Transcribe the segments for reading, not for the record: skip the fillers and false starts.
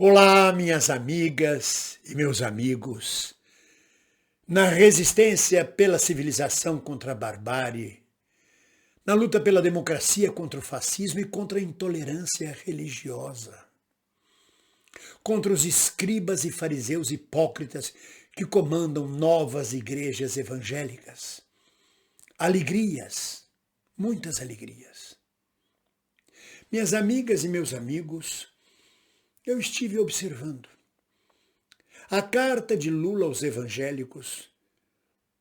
Olá, minhas amigas e meus amigos. Na resistência pela civilização contra a barbárie, na luta pela democracia contra o fascismo e contra a intolerância religiosa, contra os escribas e fariseus hipócritas que comandam novas igrejas evangélicas. Alegrias, muitas alegrias. Minhas amigas e meus amigos, eu estive observando. A carta de Lula aos evangélicos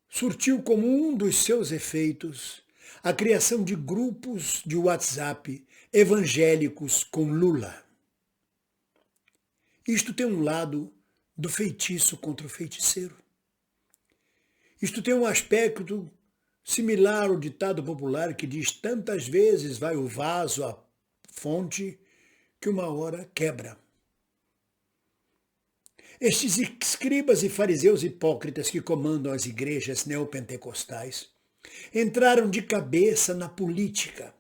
surtiu como um dos seus efeitos a criação de grupos de WhatsApp evangélicos com Lula. Isto tem um lado do feitiço contra o feiticeiro. Isto tem um aspecto similar ao ditado popular que diz: tantas vezes vai o vaso à fonte que uma hora quebra. Estes escribas e fariseus hipócritas que comandam as igrejas neopentecostais entraram de cabeça na política,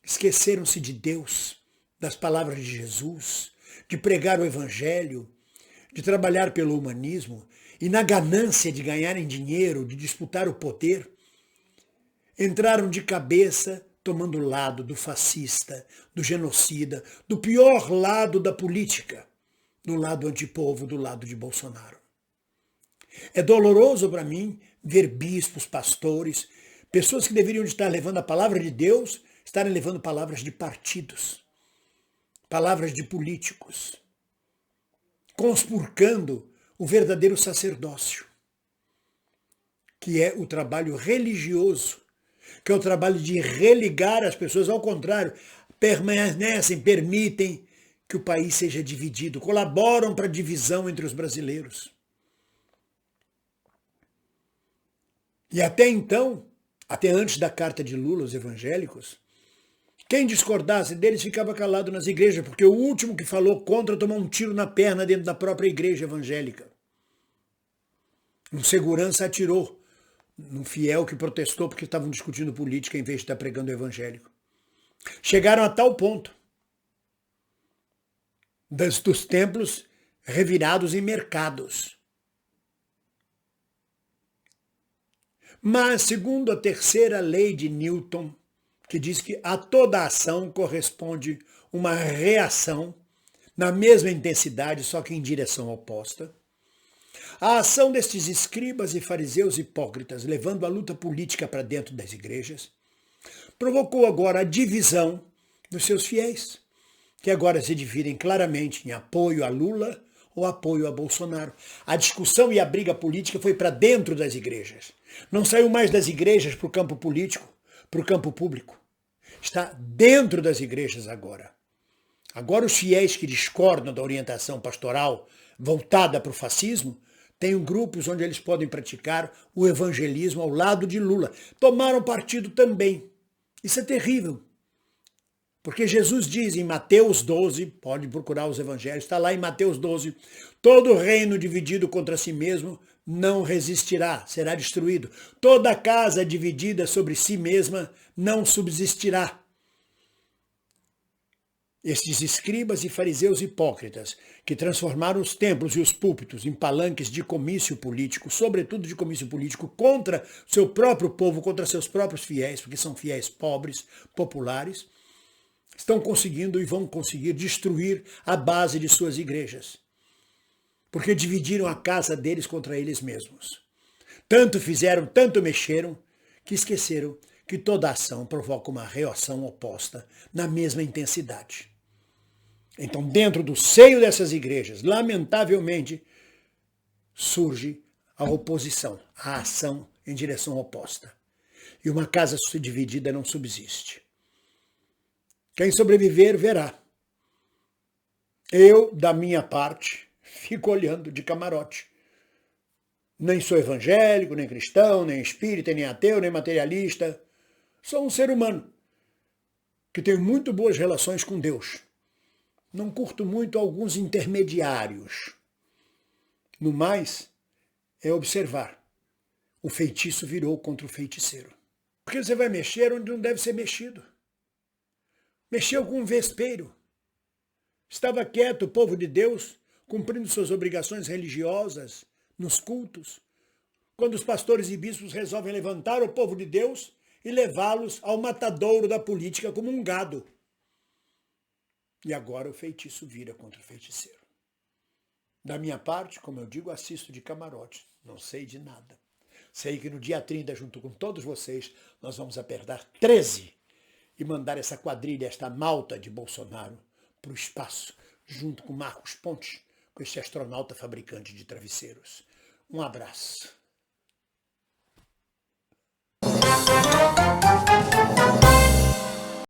esqueceram-se de Deus, das palavras de Jesus, de pregar o evangelho, de trabalhar pelo humanismo e na ganância de ganharem dinheiro, de disputar o poder, entraram de cabeça tomando o lado do fascista, do genocida, do pior lado da política, do lado antipovo, do lado de Bolsonaro. É doloroso para mim ver bispos, pastores, pessoas que deveriam estar levando a palavra de Deus, estarem levando palavras de partidos, palavras de políticos, conspurcando o verdadeiro sacerdócio, que é o trabalho religioso, que é o trabalho de religar as pessoas. Ao contrário, permanecem, permitem que o país seja dividido, colaboram para a divisão entre os brasileiros. E até então, até antes da carta de Lula aos evangélicos, quem discordasse deles ficava calado nas igrejas, porque o último que falou contra tomou um tiro na perna dentro da própria igreja evangélica. Um segurança atirou num fiel que protestou porque estavam discutindo política em vez de estar pregando o evangélico. Chegaram a tal ponto dos templos revirados em mercados. Mas, segundo a terceira lei de Newton, que diz que a toda ação corresponde uma reação na mesma intensidade, só que em direção oposta, a ação destes escribas e fariseus hipócritas, levando a luta política para dentro das igrejas, provocou agora a divisão dos seus fiéis, que agora se dividem claramente em apoio a Lula ou apoio a Bolsonaro. A discussão e a briga política foi para dentro das igrejas. Não saiu mais das igrejas para o campo político, para o campo público. Está dentro das igrejas agora. Agora os fiéis que discordam da orientação pastoral voltada para o fascismo têm grupos onde eles podem praticar o evangelismo ao lado de Lula. Tomaram partido também. Isso é terrível. Porque Jesus diz em Mateus 12, pode procurar os evangelhos, está lá em Mateus 12, todo reino dividido contra si mesmo não resistirá, será destruído. Toda casa dividida sobre si mesma não subsistirá. Estes escribas e fariseus hipócritas, que transformaram os templos e os púlpitos em palanques de comício político, sobretudo de comício político contra seu próprio povo, contra seus próprios fiéis, porque são fiéis pobres, populares, estão conseguindo e vão conseguir destruir a base de suas igrejas. Porque dividiram a casa deles contra eles mesmos. Tanto fizeram, tanto mexeram, que esqueceram que toda ação provoca uma reação oposta na mesma intensidade. Então, dentro do seio dessas igrejas, lamentavelmente, surge a oposição, a ação em direção oposta. E uma casa dividida não subsiste. Quem sobreviver, verá. Eu, da minha parte, fico olhando de camarote. Nem sou evangélico, nem cristão, nem espírita, nem ateu, nem materialista. Sou um ser humano que tem muito boas relações com Deus. Não curto muito alguns intermediários. No mais, é observar. O feitiço virou contra o feiticeiro. Porque você vai mexer onde não deve ser mexido. Mexeu com um vespeiro. Estava quieto o povo de Deus, cumprindo suas obrigações religiosas nos cultos, quando os pastores e bispos resolvem levantar o povo de Deus e levá-los ao matadouro da política como um gado. E agora o feitiço vira contra o feiticeiro. Da minha parte, como eu digo, assisto de camarote, não sei de nada. Sei que no dia 30, junto com todos vocês, nós vamos apertar 13 e mandar essa quadrilha, esta malta de Bolsonaro, para o espaço, junto com Marcos Pontes, com esse astronauta fabricante de travesseiros. Um abraço.